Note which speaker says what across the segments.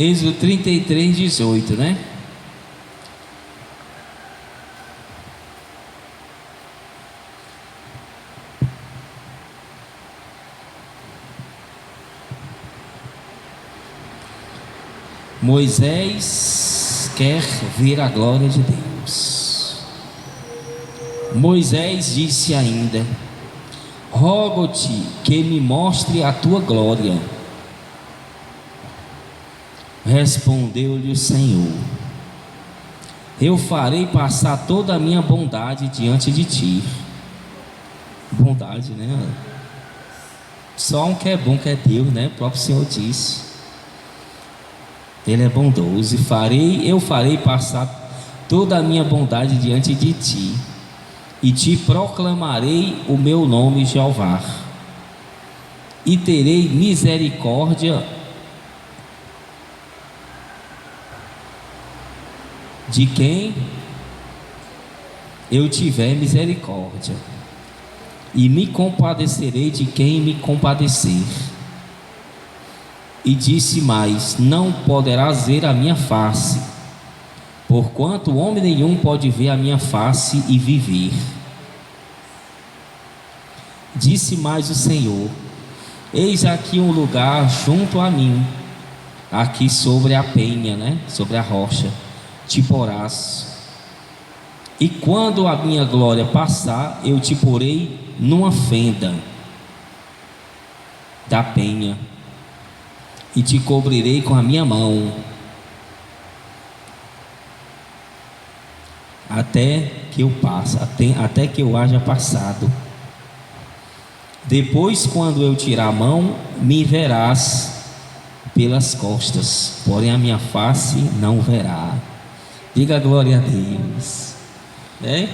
Speaker 1: Êxodo 33, 18, né? Moisés quer ver a glória de Deus. Moisés disse ainda: rogo-te que me mostre a tua glória. Respondeu-lhe o Senhor: eu farei passar toda a minha bondade diante de ti. Bondade, né? Só um que é bom, que é Deus, né? O próprio Senhor disse. Ele é bondoso. Eu farei passar toda a minha bondade diante de ti, e te proclamarei o meu nome, Jeová, e terei misericórdia de quem eu tiver misericórdia, e me compadecerei de quem me compadecer. E disse mais: não poderás ver a minha face, porquanto homem nenhum pode ver a minha face e viver. Disse mais o Senhor: eis aqui um lugar junto a mim, aqui sobre a penha, né? Sobre a rocha, te porás. E quando a minha glória passar, eu te porei numa fenda da penha, e te cobrirei com a minha mão, até que eu passe, até que eu haja passado. Depois, quando eu tirar a mão, me verás pelas costas, porém a minha face não verá. Diga glória a Deus, né?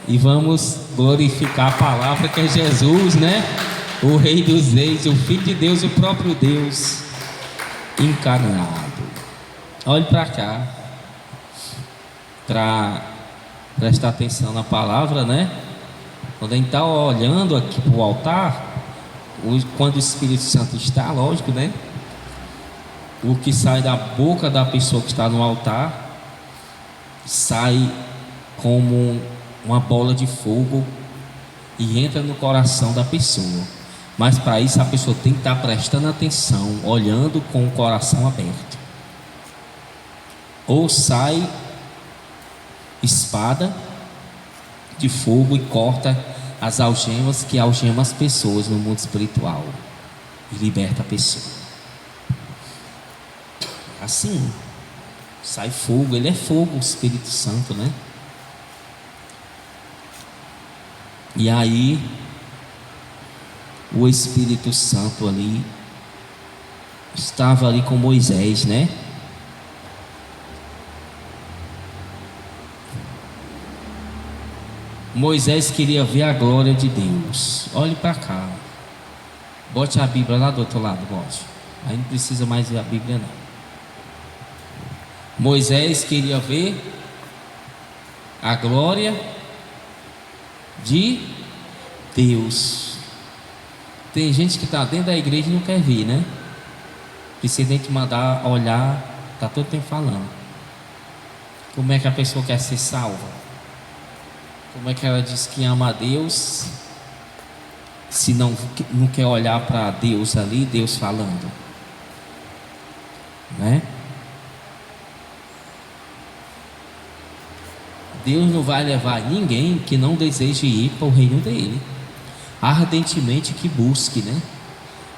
Speaker 1: E vamos glorificar a palavra que é Jesus, né? O Rei dos Reis, o Filho de Deus, o próprio Deus encarnado. Olhe para cá, para prestar atenção na palavra, né? Quando a gente está olhando aqui para o altar, quando o Espírito Santo está, lógico, né? O que sai da boca da pessoa que está no altar sai como uma bola de fogo e entra no coração da pessoa. Mas para isso a pessoa tem que estar prestando atenção, olhando com o coração aberto. Ou sai espada de fogo e corta as algemas que algemam as pessoas no mundo espiritual e liberta a pessoa. Assim, sai fogo, ele é fogo, o Espírito Santo, né? E aí o Espírito Santo ali estava ali com Moisés, né? Moisés queria ver a glória de Deus. Olhe para cá. Bote a Bíblia lá do outro lado, bote. Aí não precisa mais ver a Bíblia não. Moisés queria ver a glória de Deus. Tem gente que está dentro da igreja e não quer ver, né? Precisa nem te mandar olhar, está todo tempo falando. Como é que a pessoa quer ser salva? Como é que ela diz que ama a Deus se não quer olhar para Deus ali, Deus falando, né? Deus não vai levar ninguém que não deseje ir para o reino dele, ardentemente que busque, né?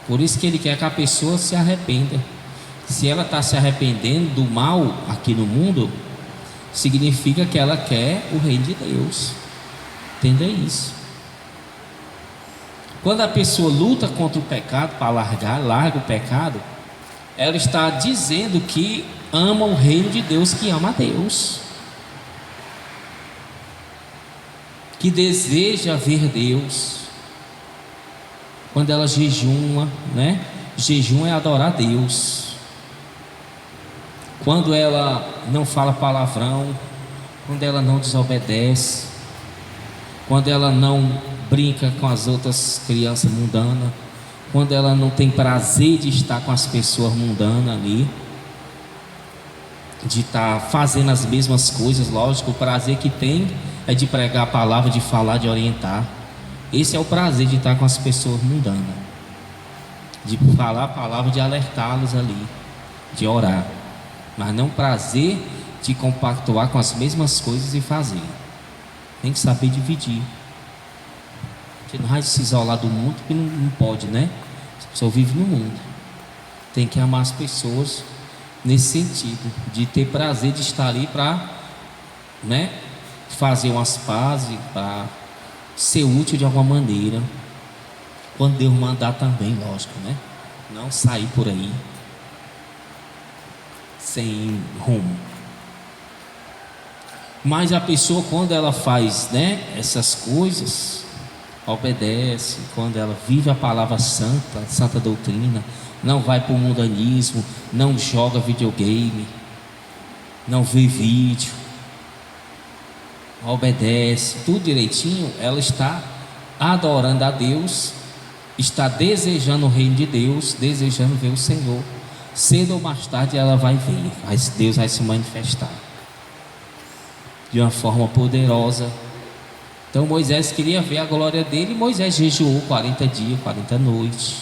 Speaker 1: Por isso que ele quer que a pessoa se arrependa. Se ela está se arrependendo do mal aqui no mundo, significa que ela quer o reino de Deus. Entenda isso. Quando a pessoa luta contra o pecado para larga o pecado, ela está dizendo que ama o reino de Deus, que ama a Deus, que deseja ver Deus. Quando ela jejuma, né? Jejum é adorar a Deus. Quando ela não fala palavrão, quando ela não desobedece, quando ela não brinca com as outras crianças mundanas, quando ela não tem prazer de estar com as pessoas mundanas ali, de estar fazendo as mesmas coisas. Lógico, o prazer que tem é de pregar a palavra, de falar, de orientar. Esse é o prazer de estar com as pessoas mundanas, de falar a palavra, de alertá-los ali, de orar, mas não prazer de compactuar com as mesmas coisas e fazer. Tem que saber dividir. Você não vai se isolar do mundo, porque não pode, né? A pessoa vive no mundo. Tem que amar as pessoas nesse sentido, de ter prazer de estar ali para, né, fazer umas pazes, para ser útil de alguma maneira. Quando Deus mandar também, lógico, né? Não sair por aí sem rumo. Mas a pessoa, quando ela faz, né, essas coisas, obedece, quando ela vive a palavra santa, santa doutrina, não vai para o mundanismo, não joga videogame, não vê vídeo, obedece, tudo direitinho, ela está adorando a Deus, está desejando o reino de Deus, desejando ver o Senhor. Cedo ou mais tarde ela vai ver, Deus vai se manifestar de uma forma poderosa. Então Moisés queria ver a glória dele, e Moisés jejuou 40 dias, 40 noites.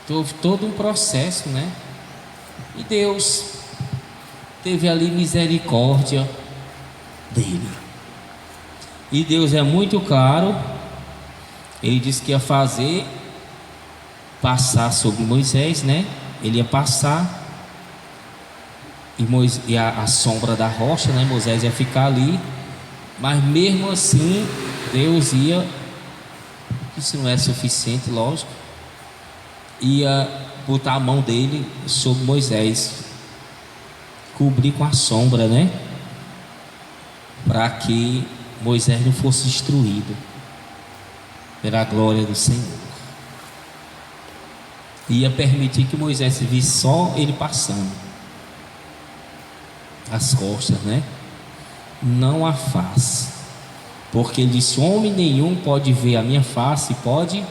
Speaker 1: Houve todo um processo, né? E Deus teve ali misericórdia dele. E Deus é muito claro. Ele disse que ia passar sobre Moisés, né? Ele ia passar e a sombra da rocha, né? Moisés ia ficar ali. Mas mesmo assim, Deus ia, isso não é suficiente, lógico, ia botar a mão dele sobre Moisés, cobrir com a sombra, né? Para que Moisés não fosse destruído pela glória do Senhor. Ia permitir que Moisés visse só ele passando as costas, né? Não a face, porque ele disse: homem nenhum pode ver a minha face e pode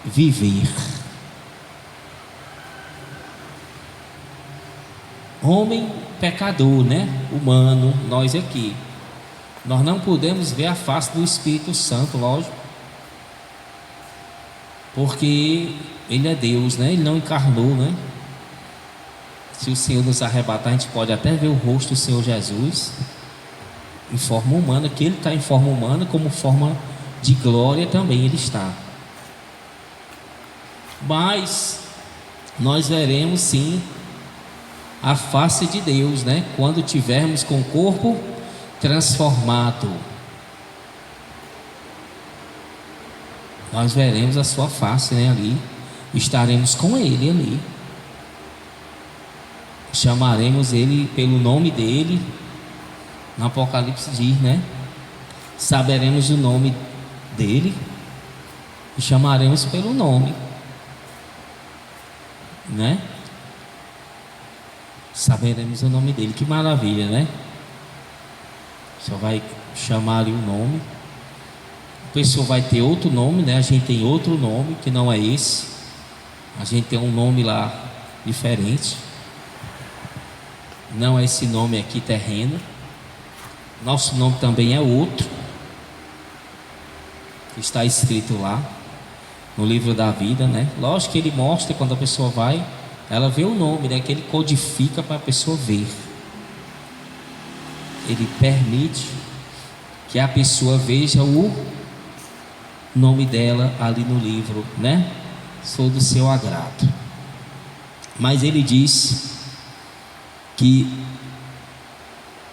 Speaker 1: viver. Homem pecador, né? Humano, nós aqui, nós não podemos ver a face do Espírito Santo, lógico, porque ele é Deus, né? Ele não encarnou, né? Se o Senhor nos arrebatar, a gente pode até ver o rosto do Senhor Jesus em forma humana, que ele está em forma humana, como forma de glória também ele está. Mas nós veremos sim a face de Deus, né? Quando tivermos com o corpo transformado, nós veremos a sua face, né? Ali estaremos com ele ali, chamaremos ele pelo nome dele. No Apocalipse diz, né? Saberemos o nome dele e chamaremos pelo nome, né? Saberemos o nome dele. Que maravilha, né? Só vai chamar ali o nome. A pessoa vai ter outro nome, né? A gente tem outro nome que não é esse. A gente tem um nome lá diferente. Não é esse nome aqui terreno. Nosso nome também é outro, que está escrito lá no livro da vida, né? Lógico que ele mostra, quando a pessoa vai, ela vê o nome, né? Que ele codifica para a pessoa ver. Ele permite que a pessoa veja o nome dela ali no livro, né? Sou do seu agrado. Mas ele diz que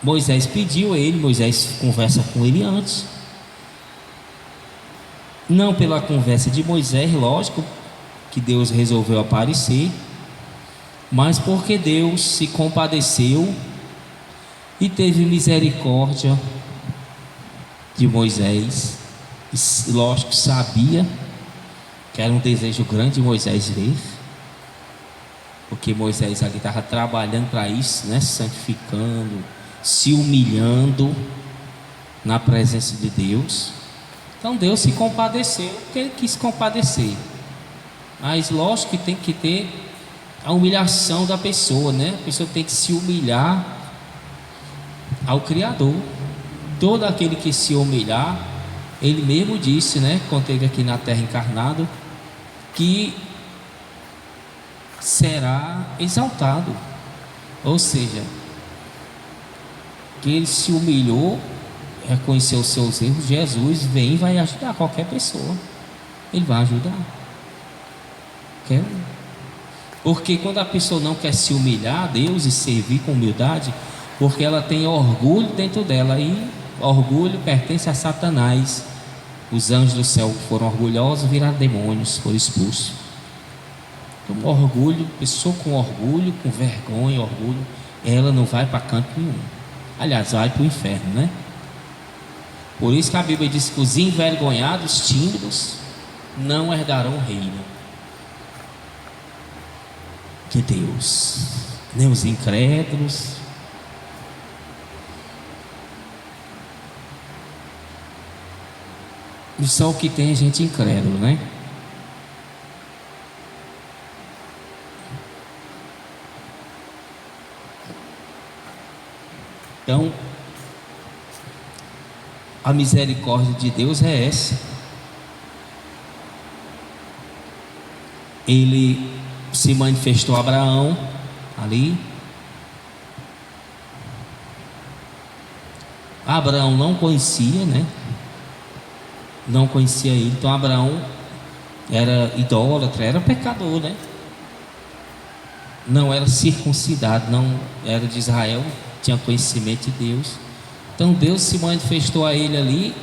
Speaker 1: Moisés pediu a ele, Moisés conversa com ele antes, não pela conversa de Moisés, lógico que Deus resolveu aparecer, mas porque Deus se compadeceu e teve misericórdia de Moisés. E, lógico, sabia que era um desejo grande de Moisés ver, porque Moisés ali estava trabalhando para isso, né? Santificando, se humilhando na presença de Deus. Então Deus se compadeceu, porque ele quis compadecer. Mas lógico que tem que ter a humilhação da pessoa, né? A pessoa tem que se humilhar ao Criador. Todo aquele que se humilhar, ele mesmo disse, né, quando esteve aqui na terra encarnado, que será exaltado. Ou seja, que ele se humilhou, reconheceu os seus erros. Jesus vem e vai ajudar qualquer pessoa. Ele vai ajudar. Quer? Porque quando a pessoa não quer se humilhar a Deus e servir com humildade, porque ela tem orgulho dentro dela, e orgulho pertence a Satanás. Os anjos do céu que foram orgulhosos viraram demônios, foram expulsos. Então, orgulho, pessoa com orgulho, com vergonha, orgulho, ela não vai para canto nenhum. Aliás, vai para o inferno, né? Por isso que a Bíblia diz que os envergonhados, tímidos, não herdarão o reino de Deus, nem os incrédulos. E só o que tem é gente incrédula, né? Então, a misericórdia de Deus é essa. Ele se manifestou a Abraão ali. Abraão não conhecia, né? Não conhecia ele. Então Abraão era idólatra, era pecador, né? Não era circuncidado, não era de Israel, tinha conhecimento de Deus. Então Deus se manifestou a ele ali,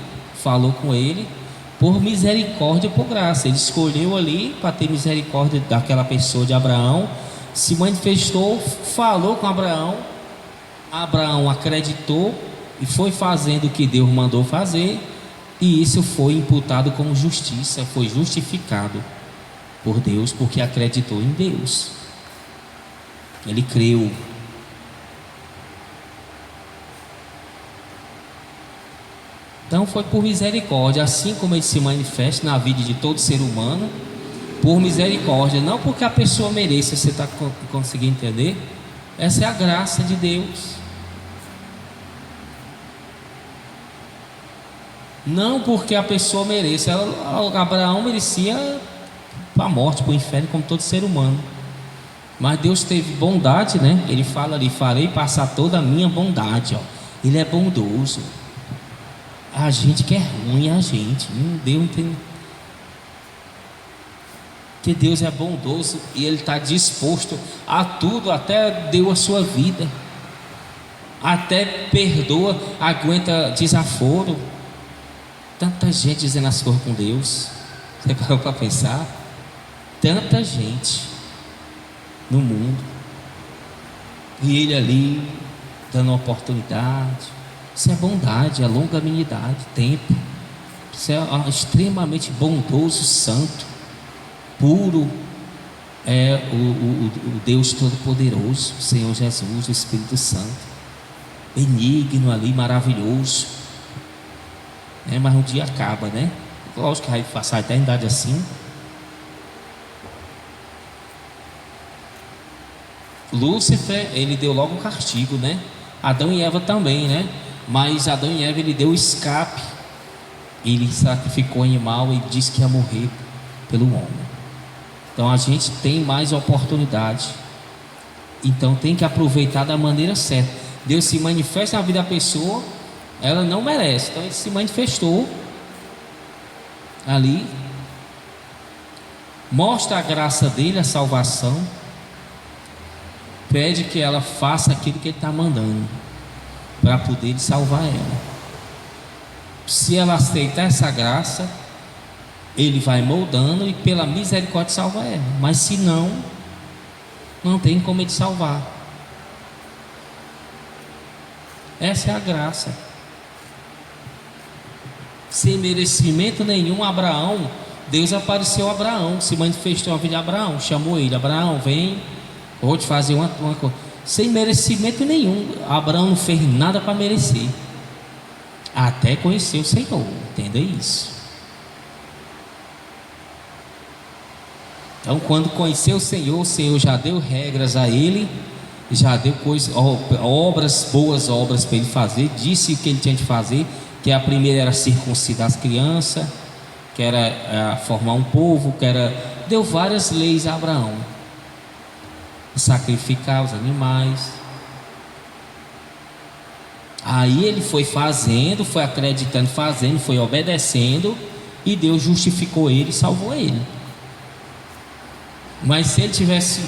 Speaker 1: falou com ele por misericórdia e por graça. Ele escolheu ali para ter misericórdia daquela pessoa, de Abraão. Se manifestou, falou com Abraão. Abraão acreditou e foi fazendo o que Deus mandou fazer, e isso foi imputado como justiça, foi justificado por Deus, porque acreditou em Deus. Ele creu. Então foi por misericórdia, assim como ele se manifesta na vida de todo ser humano, por misericórdia, não porque a pessoa mereça. Você está conseguindo entender? Essa é a graça de Deus. Não porque a pessoa mereça. Abraão merecia para a morte, para o inferno, como todo ser humano. Mas Deus teve bondade, né? Ele fala ali: farei passar toda a minha bondade, ó. Ele é bondoso. A gente que é ruim, a gente não deu entender. Que Deus é bondoso e Ele está disposto a tudo, até deu a sua vida, até perdoa, aguenta desaforo. Tanta gente dizendo as coisas com Deus. Você parou para pensar? Tanta gente no mundo, e Ele ali dando uma oportunidade. Isso é bondade, é longanimidade, tempo. Isso é extremamente bondoso, santo, puro. É o Deus Todo-Poderoso, o Senhor Jesus, o Espírito Santo, benigno ali, maravilhoso. Mas um dia acaba, né? Lógico que vai passar a eternidade assim. Lúcifer, ele deu logo o castigo, né? Adão e Eva também, né? Mas Adão e Eva, ele deu o escape. Ele sacrificou o animal e disse que ia morrer pelo homem. Então a gente tem mais oportunidade. Então tem que aproveitar da maneira certa. Deus se manifesta na vida da pessoa, ela não merece. Então Ele se manifestou ali, mostra a graça dele, a salvação, pede que ela faça aquilo que Ele está mandando, para poder salvar ela. Se ela aceitar essa graça, Ele vai moldando e pela misericórdia salva ela. Mas se não, não tem como Ele salvar. Essa é a graça. Sem merecimento nenhum, Abraão, Deus apareceu a Abraão, se manifestou a vida de Abraão, chamou ele: Abraão, vem, vou te fazer uma coisa. Sem merecimento nenhum. Abraão não fez nada para merecer, até conhecer o Senhor. Entenda isso. Então, quando conheceu o Senhor já deu regras a ele, já deu obras, boas obras para ele fazer, disse o que ele tinha de fazer, que a primeira era circuncidar as crianças, que era formar um povo, deu várias leis a Abraão, sacrificar os animais. Aí ele foi fazendo, foi acreditando, fazendo, foi obedecendo, e Deus justificou ele e salvou ele. Mas se ele tivesse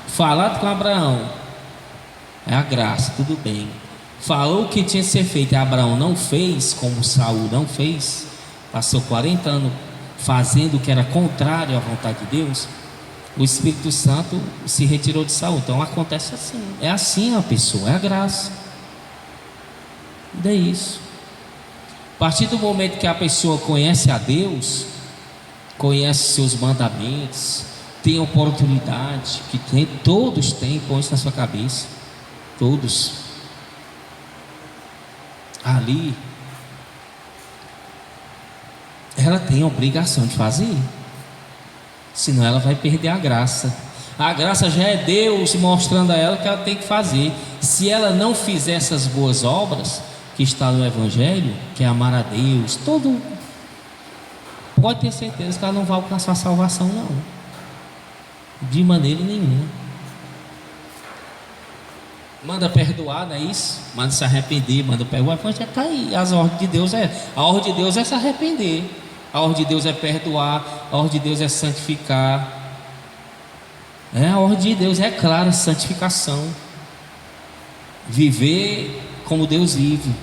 Speaker 1: falado com Abraão, é a graça, tudo bem, falou o que tinha que ser feito e Abraão não fez, como Saul não fez, passou 40 anos fazendo o que era contrário à vontade de Deus, o Espírito Santo se retirou de Saul. Então acontece assim, é assim a pessoa, é a graça. E é isso. A partir do momento que a pessoa conhece a Deus, conhece seus mandamentos, tem oportunidade, todos têm, põe isso na sua cabeça, todos. Ali, ela tem a obrigação de fazer, senão ela vai perder a graça. A graça já é Deus mostrando a ela que ela tem que fazer. Se ela não fizer essas boas obras que está no Evangelho, que é amar a Deus, pode ter certeza que ela não vai alcançar a salvação, não, de maneira nenhuma. Manda perdoar, não é isso? Manda se arrepender, manda perdoar. Já está aí. A ordem de Deus é se arrepender, a ordem de Deus é perdoar, a ordem de Deus é santificar. A ordem de Deus é clara, santificação, viver como Deus vive.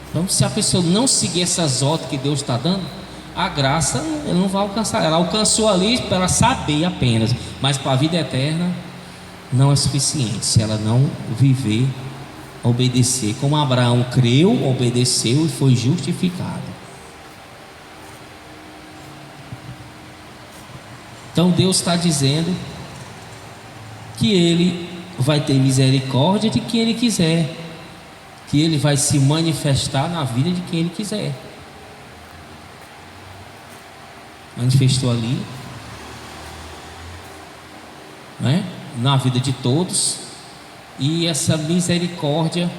Speaker 1: Então, se a pessoa não seguir essas ordens que Deus está dando, a graça ela não vai alcançar. Ela alcançou ali para ela saber apenas, mas para a vida eterna não é suficiente se ela não viver, obedecer. Como Abraão creu, obedeceu e foi justificado. Então Deus está dizendo que Ele vai ter misericórdia de quem Ele quiser, que Ele vai se manifestar na vida de quem Ele quiser. Manifestou ali, né? Na vida de todos, e essa misericórdia,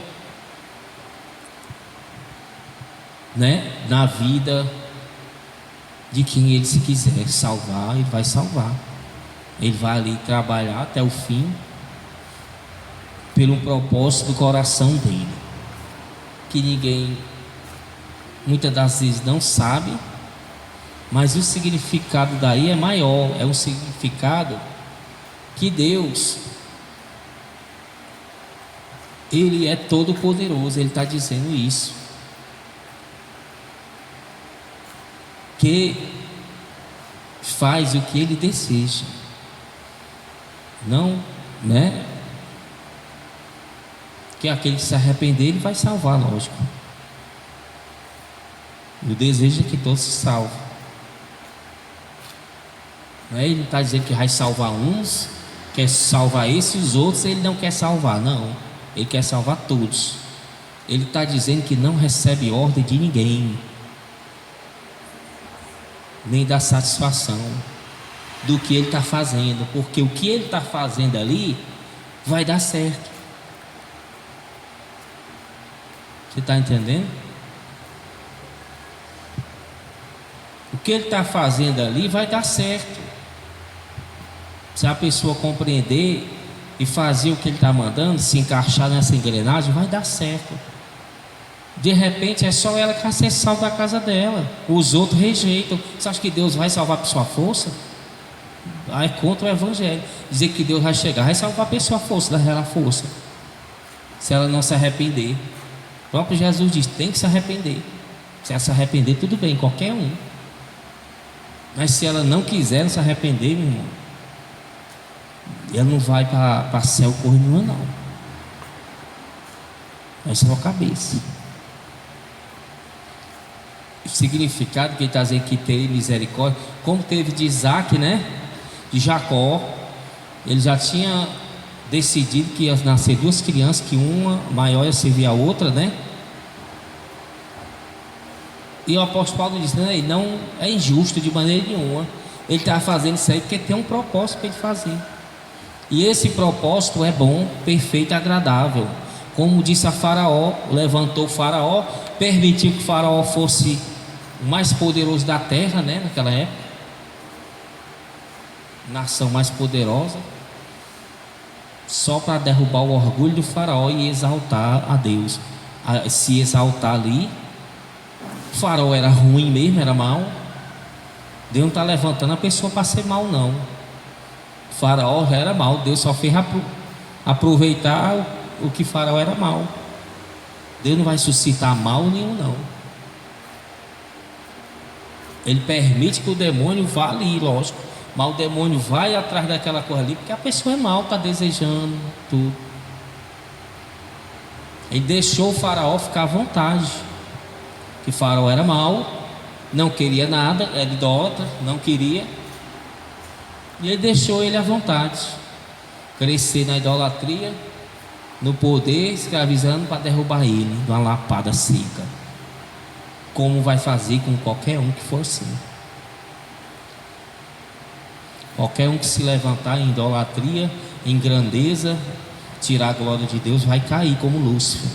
Speaker 1: né? Na vida de quem Ele se quiser salvar, Ele vai salvar. Ele vai ali trabalhar até o fim, pelo propósito do coração dele, que ninguém muitas das vezes não sabe, mas o significado daí é maior. É um significado que Deus, Ele é todo poderoso. Ele está dizendo isso, que faz o que Ele deseja, não, né? Que aquele que se arrepender, Ele vai salvar, lógico. O desejo é que todos se salvem. Ele não está dizendo que vai salvar uns, quer salvar esses e os outros Ele não quer salvar, não. Ele quer salvar todos. Ele está dizendo que não recebe ordem de ninguém, nem dá satisfação do que Ele está fazendo, porque o que Ele está fazendo ali vai dar certo. Você está entendendo? O que Ele está fazendo ali vai dar certo, se a pessoa compreender e fazer o que Ele está mandando, se encaixar nessa engrenagem, vai dar certo. De repente é só ela que vai ser salva da casa dela, os outros rejeitam. Você acha que Deus vai salvar por sua força? É contra o Evangelho dizer que Deus vai chegar, vai salvar a pessoa à força, daquela força, se ela não se arrepender. O próprio Jesus diz: tem que se arrepender. Se ela se arrepender, tudo bem, qualquer um. Mas se ela não quiser se arrepender, meu irmão, ela não vai para céu cor nenhuma, não. Vai ser a cabeça. O significado que ele está dizendo que ter misericórdia, como teve de Isaac, né? De Jacó, ele já tinha decidido que ia nascer duas crianças, que uma maior ia servir a outra, né? E o apóstolo Paulo diz: não é injusto de maneira nenhuma. Ele está fazendo isso aí porque tem um propósito para ele fazer. E esse propósito é bom, perfeito e agradável. Como disse a Faraó, levantou o Faraó, permitiu que o Faraó fosse o mais poderoso da terra, né, naquela época, nação mais poderosa, só para derrubar o orgulho do Faraó e exaltar a Deus, se exaltar ali. O Faraó era ruim mesmo, era mau. Deus não está levantando a pessoa para ser mau, não. O Faraó já era mau, Deus só fez aproveitar o que Faraó era mau. Deus não vai suscitar mal nenhum, não. Ele permite que o demônio vá ali, lógico, mas o demônio vai atrás daquela coisa ali porque a pessoa é mal, está desejando tudo. Ele deixou o Faraó ficar à vontade, que Faraó era mau, não queria nada, era idólatra, não queria, e ele deixou ele à vontade, crescer na idolatria, no poder, escravizando para derrubar ele, numa lapada seca, como vai fazer com qualquer um que for assim. Qualquer um que se levantar em idolatria, em grandeza, tirar a glória de Deus, vai cair como Lúcifer.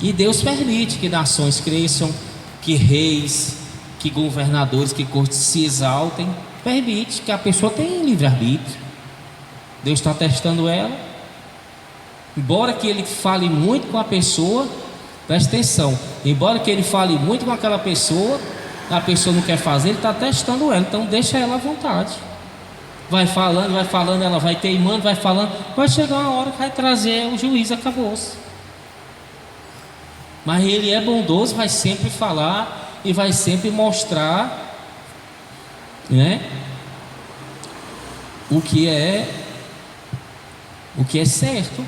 Speaker 1: E Deus permite que nações cresçam, que reis, que governadores, que cortes se exaltem. Permite que a pessoa tenha livre-arbítrio. Deus está testando ela. Embora que ele fale muito com a pessoa, presta atenção, embora que ele fale muito com aquela pessoa, a pessoa não quer fazer, ele está testando ela. Então deixa ela à vontade. Vai falando, ela vai teimando, vai falando. Vai chegar uma hora que vai trazer o juiz, acabou-se. Mas ele é bondoso, vai sempre falar e vai sempre mostrar, né, o que é certo.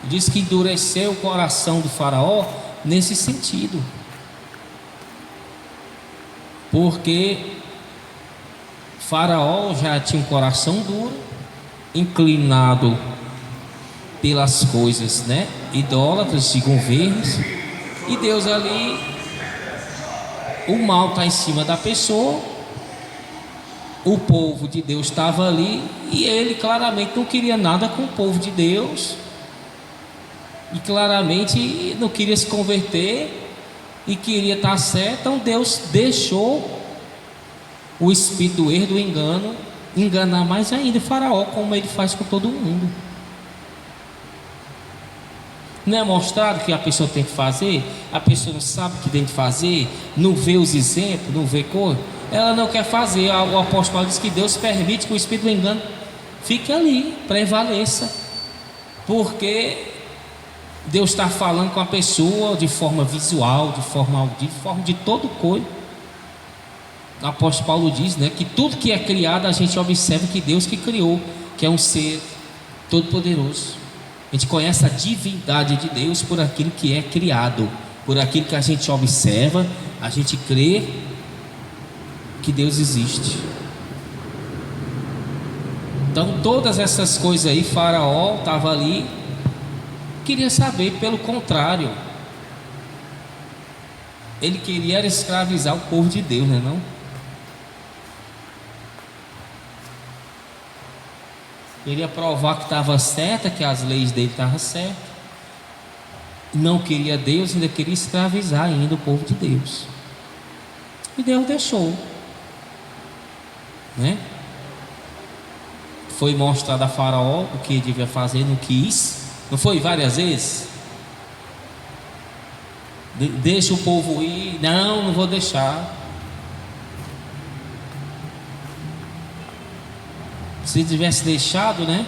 Speaker 1: Diz que endureceu o coração do Faraó nesse sentido, porque Faraó já tinha um coração duro, inclinado pelas coisas, né, idólatras de governos, e Deus ali, o mal está em cima da pessoa, o povo de Deus estava ali, e ele claramente não queria nada com o povo de Deus, e claramente não queria se converter, e queria estar certo. Então Deus deixou o espírito do erro, do engano, enganar mais ainda Faraó, como ele faz com todo mundo. Não é mostrado que a pessoa tem que fazer, a pessoa não sabe o que tem que fazer, não vê os exemplos, não vê cor, ela não quer fazer. O apóstolo Paulo diz que Deus permite que o espírito do engano fique ali, prevaleça, porque Deus está falando com a pessoa de forma visual, de forma audível, de forma de todo coisa. O apóstolo Paulo diz, né, que tudo que é criado a gente observa que Deus que criou, que é um ser todo poderoso. A gente conhece a divindade de Deus por aquilo que é criado, por aquilo que a gente observa, a gente crê que Deus existe. Então todas essas coisas aí, Faraó estava ali, queria saber. Pelo contrário, ele queria escravizar o povo de Deus, né, não? Queria provar que estava certa, que as leis dele estavam certas. Não queria Deus, ainda queria escravizar ainda o povo de Deus. E Deus deixou, né? Foi mostrado a Faraó o que devia fazer, não quis. Não foi várias vezes? Deixa o povo ir. Não vou deixar. Se tivesse deixado, né?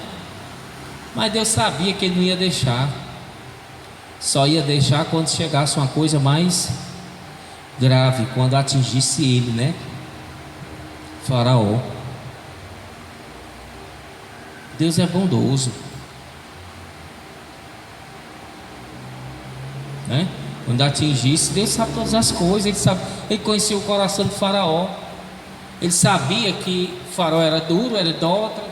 Speaker 1: Mas Deus sabia que ele não ia deixar. Só ia deixar quando chegasse uma coisa mais grave, quando atingisse ele, né? Faraó. Deus é bondoso, né? Quando atingisse, Deus sabe todas as coisas. Ele conhecia o coração do Faraó. Ele sabia que o Faraó era duro, era idólatra,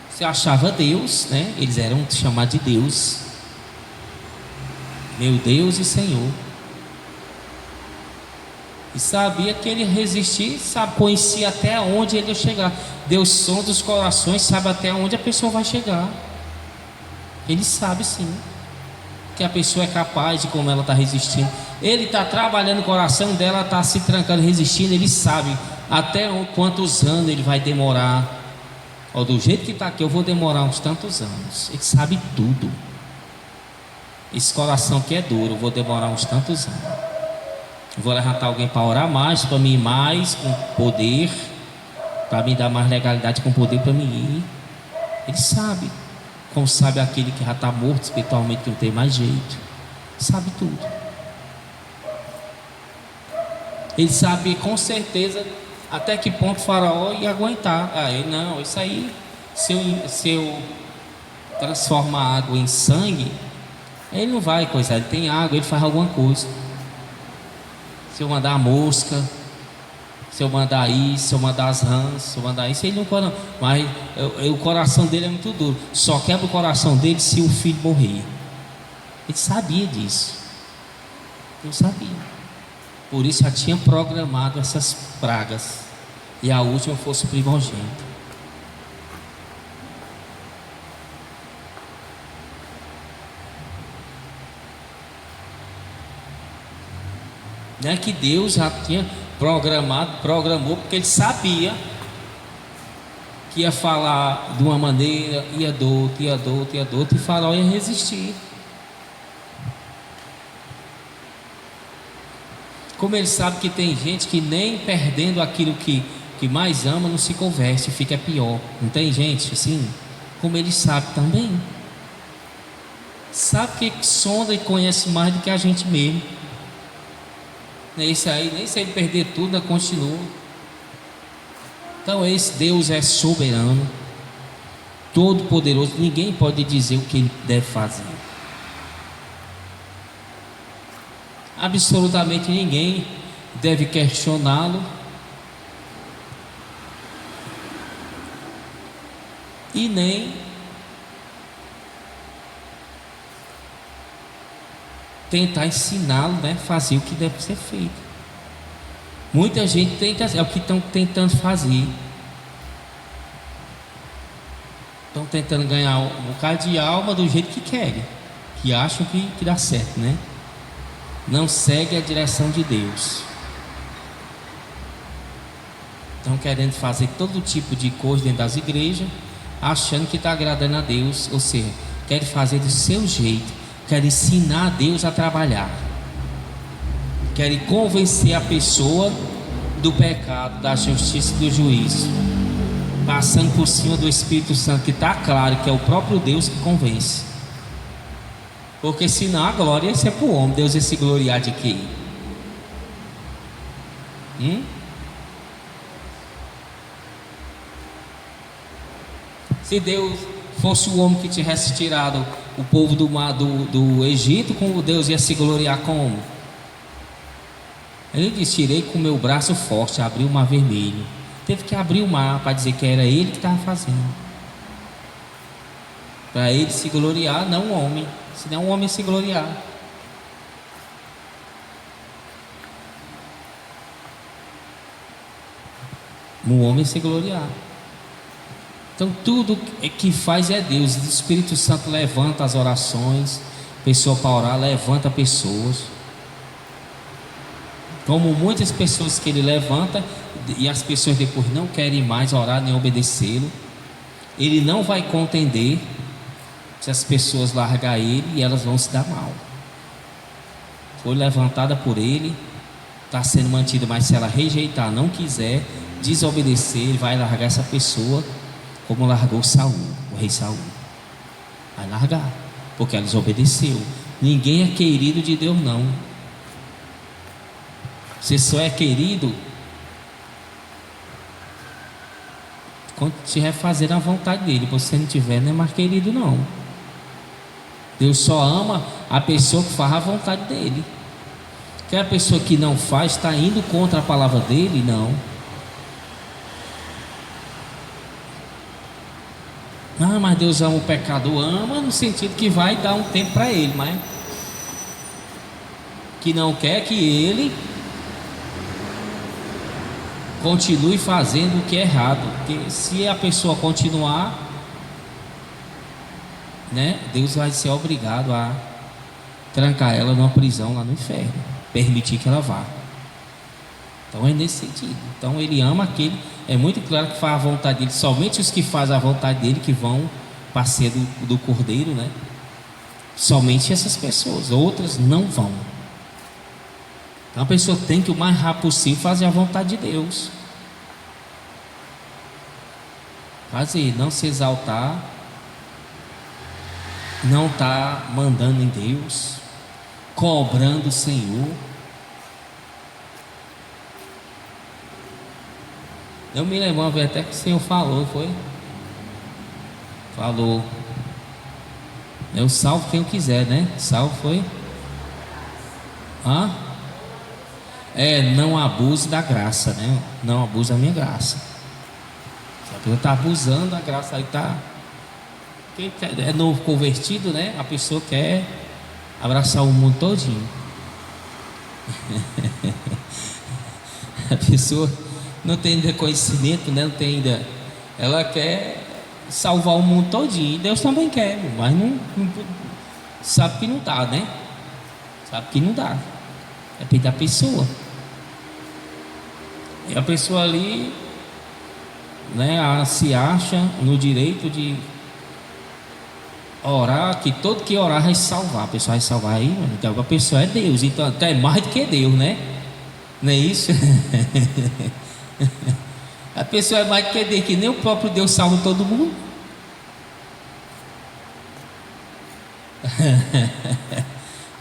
Speaker 1: se achava Deus, né? Eles eram chamados de Deus, meu Deus e Senhor. E sabia que ele ia resistir, sabe, conhecia até onde ele ia chegar. Deus sonda os corações, sabe até onde a pessoa vai chegar. Ele sabe sim que a pessoa é capaz de como ela está resistindo. Ele está trabalhando o coração dela, está se trancando, resistindo. Ele sabe até quantos anos ele vai demorar. Ó, do jeito que está aqui, eu vou demorar uns tantos anos. Ele sabe tudo. Esse coração que é duro, eu vou demorar uns tantos anos. Eu vou levantar alguém para orar mais, para mim ir mais com poder, para me dar mais legalidade com poder para mim ir. Ele sabe. Como sabe aquele que já está morto espiritualmente, que não tem mais jeito. Sabe tudo. Ele sabe com certeza até que ponto o faraó ia aguentar. Ele não, isso aí, se eu transformar a água em sangue, ele não vai coisar, ele tem água, ele faz alguma coisa. Se eu mandar a mosca, se eu mandar isso, se eu mandar as rãs, se eu mandar isso, ele não pode não. Mas o coração dele é muito duro. Só quebra o coração dele se o filho morrer. Ele sabia disso. Ele sabia. Por isso já tinha programado essas pragas. E a última fosse o primogênito. Não é que Deus já tinha programou, porque ele sabia que ia falar de uma maneira, ia de outra, e Faraó ia resistir. Como ele sabe que tem gente que nem perdendo aquilo que mais ama não se converte, fica pior. Não tem gente assim? Como ele sabe também. Sabe que sonda e conhece mais do que a gente mesmo. Esse aí, nem se ele perder tudo, ainda continua. Então esse Deus é soberano, todo poderoso. Ninguém pode dizer o que ele deve fazer. Absolutamente ninguém deve questioná-lo. E nem tentar ensiná-lo, né, fazer o que deve ser feito. Muita gente tenta, é o que estão tentando fazer. Estão tentando ganhar um bocado de alma do jeito que querem, que acham que dá certo, né? Não segue a direção de Deus. Estão querendo fazer todo tipo de coisa dentro das igrejas, achando que está agradando a Deus, ou seja, querem fazer do seu jeito. Querem ensinar a Deus a trabalhar. Querem convencer a pessoa do pecado, da justiça e do juízo, passando por cima do Espírito Santo, que está claro que é o próprio Deus que convence. Porque senão a glória ia ser para o homem. Deus ia se gloriar de quê? Se Deus fosse o homem que tivesse tirado o povo do Egito, como Deus ia se gloriar como? Ele disse: tirei com o meu braço forte, abri o mar vermelho. Teve que abrir o mar para dizer que era ele que estava fazendo, para ele se gloriar, não o homem. Senão o homem se gloriar. O homem se gloriar. Então tudo que faz é Deus. O Espírito Santo levanta as orações, pessoa para orar, levanta pessoas. Como muitas pessoas que ele levanta, e as pessoas depois não querem mais orar nem obedecê-lo, ele não vai contender se as pessoas largar ele, e elas vão se dar mal. Foi levantada por ele, está sendo mantida, mas se ela rejeitar, não quiser, desobedecer, ele vai largar essa pessoa, como largou Saul, o rei Saul. Vai largar, porque ela desobedeceu. Ninguém é querido de Deus, não. Você só é querido quando estiver fazendo a vontade dele. Se você não tiver, não é mais querido, não. Deus só ama a pessoa que faz a vontade dele. Que a pessoa que não faz está indo contra a palavra dele, não. Mas Deus ama o pecador. Ama no sentido que vai dar um tempo para ele, mas que não quer que ele continue fazendo o que é errado, porque se a pessoa continuar, né, Deus vai ser obrigado a trancar ela numa prisão lá no inferno, permitir que ela vá. Então é nesse sentido. Então ele ama aquele, é muito claro que faz a vontade dele, somente os que fazem a vontade dele que vão para ser do Cordeiro, né? Somente essas pessoas, outras não vão. Então a pessoa tem que o mais rápido possível fazer a vontade de Deus. Fazer, não se exaltar, não estar mandando em Deus, cobrando o Senhor. Eu me lembro uma vez até que o Senhor falou, foi? Falou. Eu salvo quem eu quiser, né? Salvo foi? Hã? Não abuse da graça, né? Não abuse da minha graça. Se a pessoa está abusando da graça, aí está. Quem é novo convertido, né? A pessoa quer abraçar o mundo todinho. A pessoa não tem ainda conhecimento, né? Não tem ainda. Ela quer salvar o mundo todinho. E Deus também quer, mas não sabe que não dá, né? Sabe que não dá. Depende da pessoa. E a pessoa ali, né, ela se acha no direito de orar, que todo que orar vai salvar. A pessoa vai salvar aí, então a pessoa é Deus, então é mais do que Deus, né? Não é isso? A pessoa é mais do que Deus, que nem o próprio Deus salva todo mundo.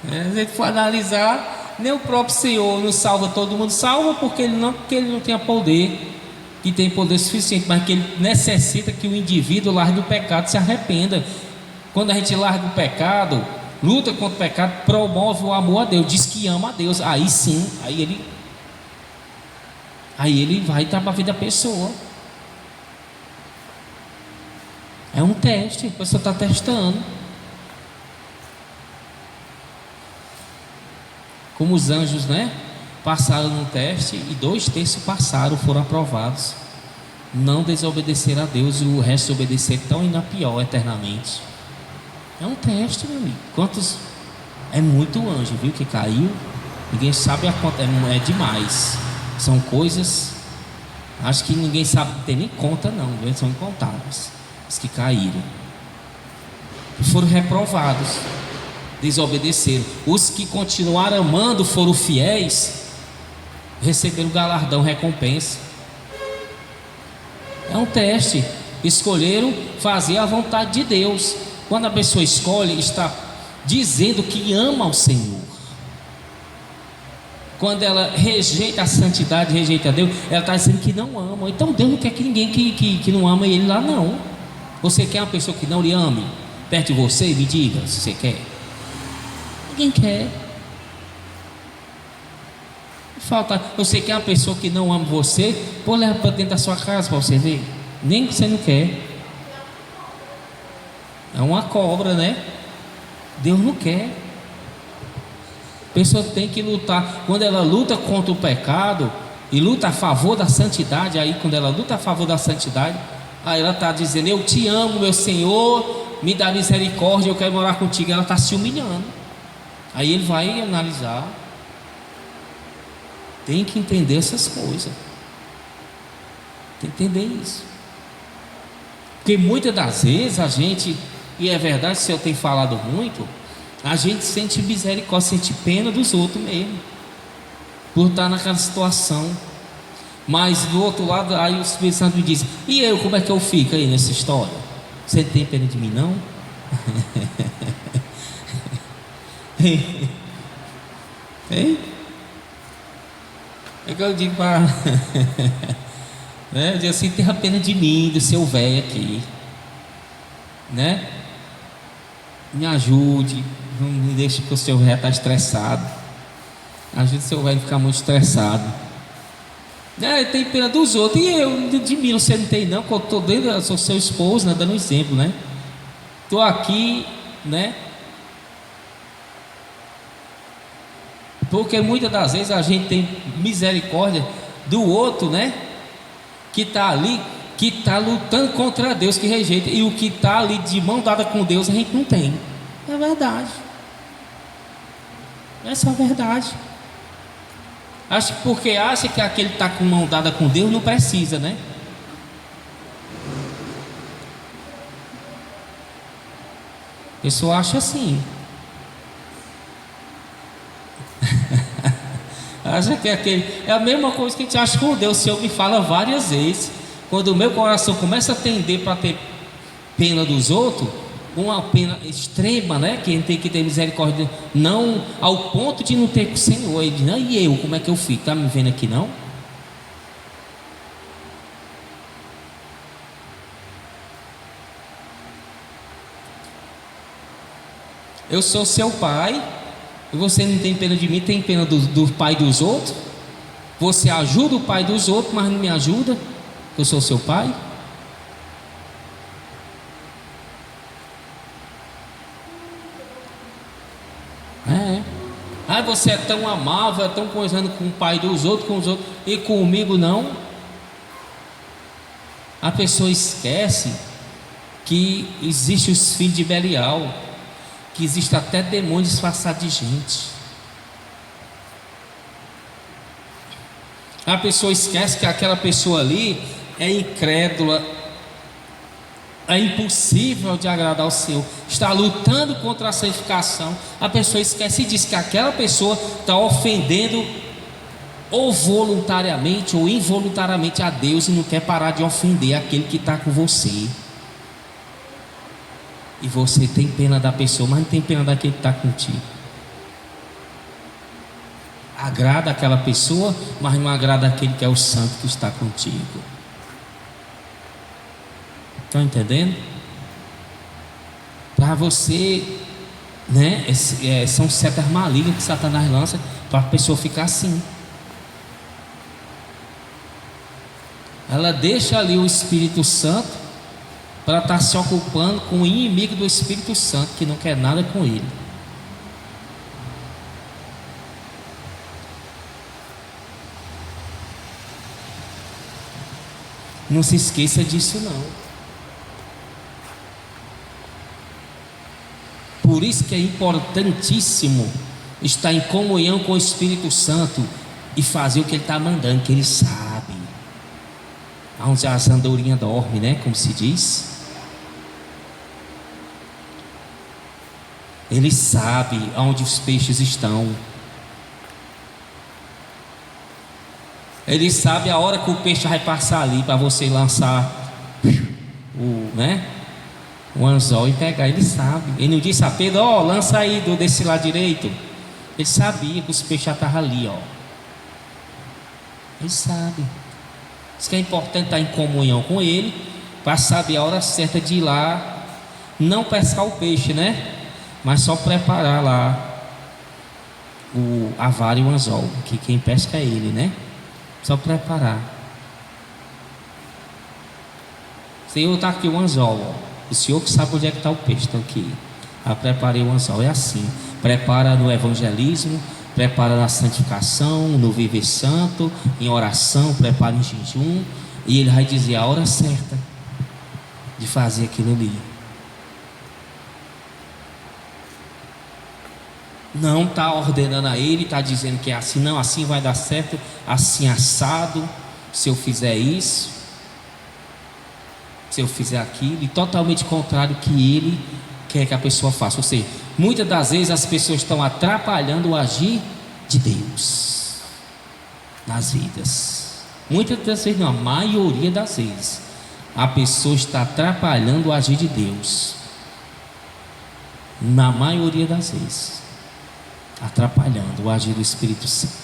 Speaker 1: Se a gente for analisar, nem o próprio Senhor não salva todo mundo. Salva porque ele não tem poder, que tem poder suficiente, mas que ele necessita que o indivíduo largue o pecado, se arrependa. Quando a gente larga o pecado, luta contra o pecado, promove o amor a Deus, diz que ama a Deus, aí sim, aí ele vai estar para a vida da pessoa. É um teste, a pessoa está testando. Como os anjos, né? Passaram no teste e 2/3 passaram, foram aprovados. Não desobedeceram a Deus e o resto obedecer, estão indo a pior eternamente. É um teste, meu amigo. Quantos? É muito anjo, viu? Que caiu. Ninguém sabe a conta, é demais. São coisas, acho que ninguém sabe, não tem nem conta, não. São incontáveis os que caíram. E foram reprovados, desobedeceram. Os que continuaram amando, foram fiéis, receberam galardão, recompensa. É um teste. Escolheram fazer a vontade de Deus. Quando a pessoa escolhe, está dizendo que ama o Senhor. Quando ela rejeita a santidade, rejeita a Deus, ela está dizendo que não ama. Então Deus não quer que ninguém que não ama ele lá, não. Você quer uma pessoa que não lhe ame perto de você? Me diga se você quer. Ninguém quer. Falta. Você quer uma pessoa que não ama você? Pô, leva para dentro da sua casa para você ver. Nem que você não quer. É uma cobra, né? Deus não quer. A pessoa tem que lutar. Quando ela luta contra o pecado e luta a favor da santidade, aí quando ela luta a favor da santidade, aí ela está dizendo: eu te amo, meu Senhor, me dá misericórdia, eu quero morar contigo. Ela está se humilhando. Aí ele vai analisar. Tem que entender essas coisas. Tem que entender isso. Porque muitas das vezes a gente, e é verdade, se eu tenho falado muito, a gente sente misericórdia, sente pena dos outros mesmo, por estar naquela situação. Mas do outro lado, aí o Espírito Santo me diz: e eu, como é que eu fico aí nessa história? Você tem pena de mim, não? Hein? É que eu digo para né? Eu digo assim: tenha pena de mim, do seu velho aqui, né? Me ajude, não me deixe que o seu velho está estressado. Ajude o seu velho a ficar muito estressado. Tem pena dos outros. E eu, de mim, você não tem não, porque eu estou dentro, eu sou seu esposo, né? Dando um exemplo, né? Estou aqui, né? Porque muitas das vezes a gente tem misericórdia do outro, né? que está ali, que está lutando contra Deus, que rejeita, e o que está ali de mão dada com Deus a gente não tem. É verdade. Essa é a verdade. Acho que porque acha que aquele que está com mão dada com Deus não precisa, né? A pessoa acha assim. Acha que aquele é a mesma coisa que a gente acha com Deus. O Senhor me fala várias vezes. Quando o meu coração começa a tender para ter pena dos outros, uma pena extrema, né? Que a gente tem que ter misericórdia, não ao ponto de não ter com o Senhor. Ele diz, e eu, como é que eu fico? Está me vendo aqui não? Eu sou seu pai, e você não tem pena de mim, tem pena do pai dos outros. Você ajuda o pai dos outros, mas não me ajuda. Eu sou seu pai. Você é tão amável, é tão coisando com o pai dos outros, com os outros, e comigo não. A pessoa esquece que existe os filhos de Belial, que existe até demônio disfarçado de gente. A pessoa esquece que aquela pessoa ali é incrédula, é impossível de agradar ao Senhor, está lutando contra a santificação. A pessoa esquece e diz que aquela pessoa está ofendendo ou voluntariamente ou involuntariamente a Deus, e não quer parar de ofender aquele que está com você. E você tem pena da pessoa, mas não tem pena daquele que está contigo. Agrada aquela pessoa, mas não agrada aquele que é o santo que está contigo. Estão entendendo? Para você, né? São setas malignas que Satanás lança para a pessoa ficar assim. Ela deixa ali o Espírito Santo para estar se ocupando com o inimigo do Espírito Santo, que não quer nada com ele. Não se esqueça disso não. Por isso que é importantíssimo estar em comunhão com o Espírito Santo e fazer o que ele está mandando, que ele sabe aonde as andorinhas dormem, né? Como se diz. Ele sabe aonde os peixes estão. Ele sabe a hora que o peixe vai passar ali para você lançar o anzol e pegar. Ele sabe. Ele não disse a Pedro, lança aí desse lado direito. Ele sabia que os peixes já estavam ali, Ele sabe. Isso que é importante estar em comunhão com ele, para saber a hora certa de ir lá, não pescar o peixe, né? Mas só preparar lá a vara e o anzol, que quem pesca é ele, né? Só preparar. Senhor, está aqui o anzol, o Senhor que sabe onde é que está o peixe. Está aqui. Preparei o anzol. É assim. Prepara no evangelismo, prepara na santificação, no viver santo, em oração, prepara em jejum, e ele vai dizer a hora certa de fazer aquilo ali. Não está ordenando a ele, está dizendo que é assim, não, assim vai dar certo, assim assado, se eu fizer isso, se eu fizer aquilo, e totalmente contrário do que ele quer que a pessoa faça. Ou seja, muitas das vezes as pessoas estão atrapalhando o agir de Deus nas vidas. Muitas das vezes, não, a maioria das vezes, a pessoa está atrapalhando o agir de Deus. Na maioria das vezes, atrapalhando o agir do Espírito Santo.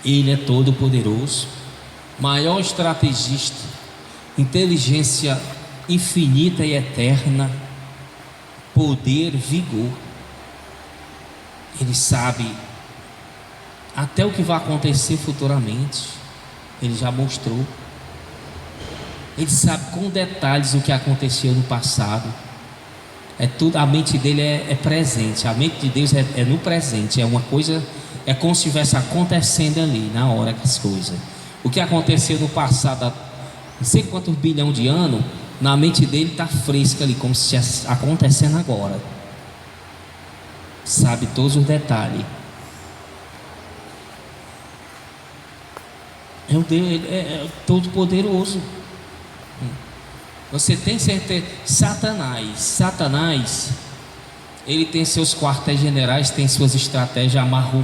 Speaker 1: Ele é todo poderoso, maior estrategista, inteligência infinita e eterna, poder, vigor. Ele sabe até o que vai acontecer futuramente. Ele já mostrou. Ele sabe com detalhes o que aconteceu no passado. É tudo, a mente dele é presente. A mente de Deus é no presente. É uma coisa, é como se estivesse acontecendo ali na hora que as coisas. O que aconteceu no passado, há não sei quantos bilhão de anos, na mente dele está fresca ali, como se estivesse acontecendo agora. Sabe todos os detalhes. É o Deus, ele é todo poderoso. Você tem certeza? Satanás, ele tem seus quartéis generais, tem suas estratégias, amarram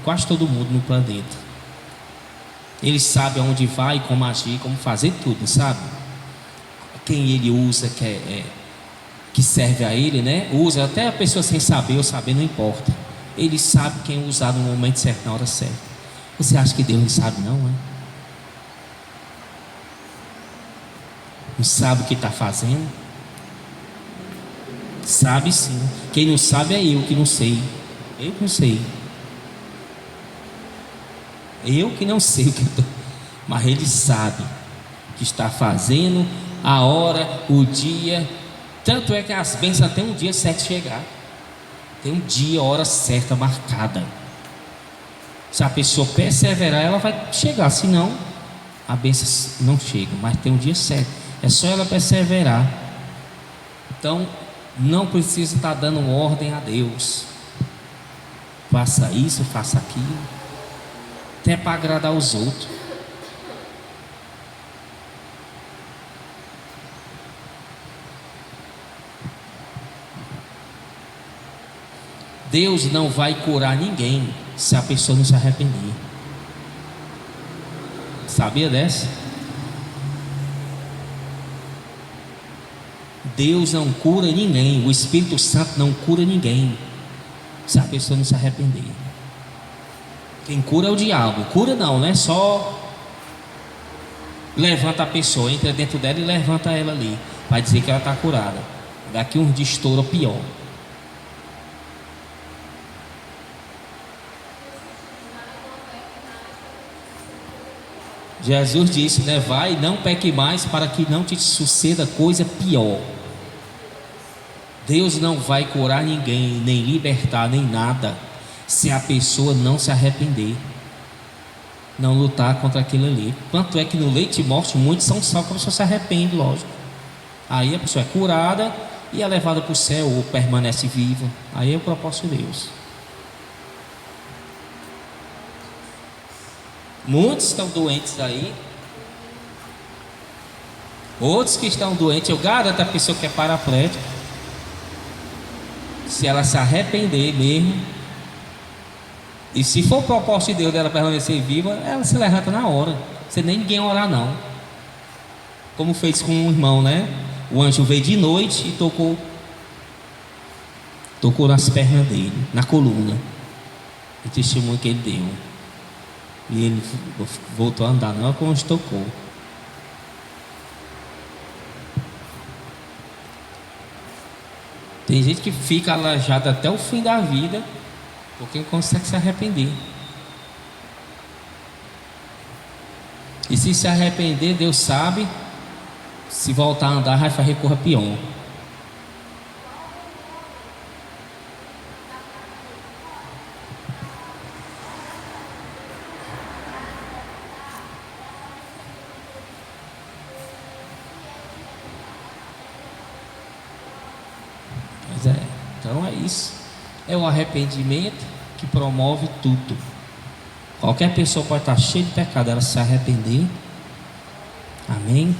Speaker 1: quase todo mundo no planeta. Ele sabe aonde vai, como agir, como fazer tudo, sabe? Quem ele usa, que serve a ele, né? Usa até a pessoa sem saber ou saber, não importa. Ele sabe quem usar no momento certo, na hora certa. Você acha que Deus não sabe, não, é? Não sabe o que está fazendo? Sabe sim. Quem não sabe é eu que não sei. Eu que não sei. Eu que não sei o que eu estou. Mas Ele sabe o que está fazendo, a hora, o dia. Tanto é que as bênçãos tem um dia certo de chegar. Tem um dia, hora certa marcada. Se a pessoa perseverar, ela vai chegar. Se não, a bênção não chega. Mas tem um dia certo. É só ela perseverar. Então, não precisa estar dando ordem a Deus. Faça isso, faça aquilo. Até para agradar os outros. Deus não vai curar ninguém se a pessoa não se arrepender. Sabia dessa? Deus não cura ninguém. O Espírito Santo não cura ninguém se a pessoa não se arrepender. Quem cura é o diabo. Cura não é só levanta a pessoa, entra dentro dela e levanta ela ali. Vai dizer que ela está curada. Daqui uns dias estoura pior. Jesus disse, né? Vai, não peque mais para que não te suceda coisa pior. Deus não vai curar ninguém, nem libertar, nem nada, se a pessoa não se arrepender, não lutar contra aquilo ali. Tanto é que no leite de morte, muitos são salvos, a pessoa se arrepende, lógico. Aí a pessoa é curada e é levada para o céu, ou permanece viva. Aí é o propósito de Deus. Muitos estão doentes aí. Outros que estão doentes, eu garanto a pessoa que é paraplégica, se ela se arrepender mesmo, e se for o propósito de Deus dela permanecer viva, ela se levanta na hora, sem nem ninguém orar não. Como fez com um irmão, né? O anjo veio de noite e tocou nas pernas dele, na coluna. O testemunho que ele deu. E ele voltou a andar, não é como onde tocou. Tem gente que fica aleijada até o fim da vida, porque não consegue se arrepender. E se arrepender, Deus sabe, se voltar a andar, vai fazer coisa pior. Então é isso. É o arrependimento que promove tudo. Qualquer pessoa pode estar cheia de pecado, ela se arrepender. Amém?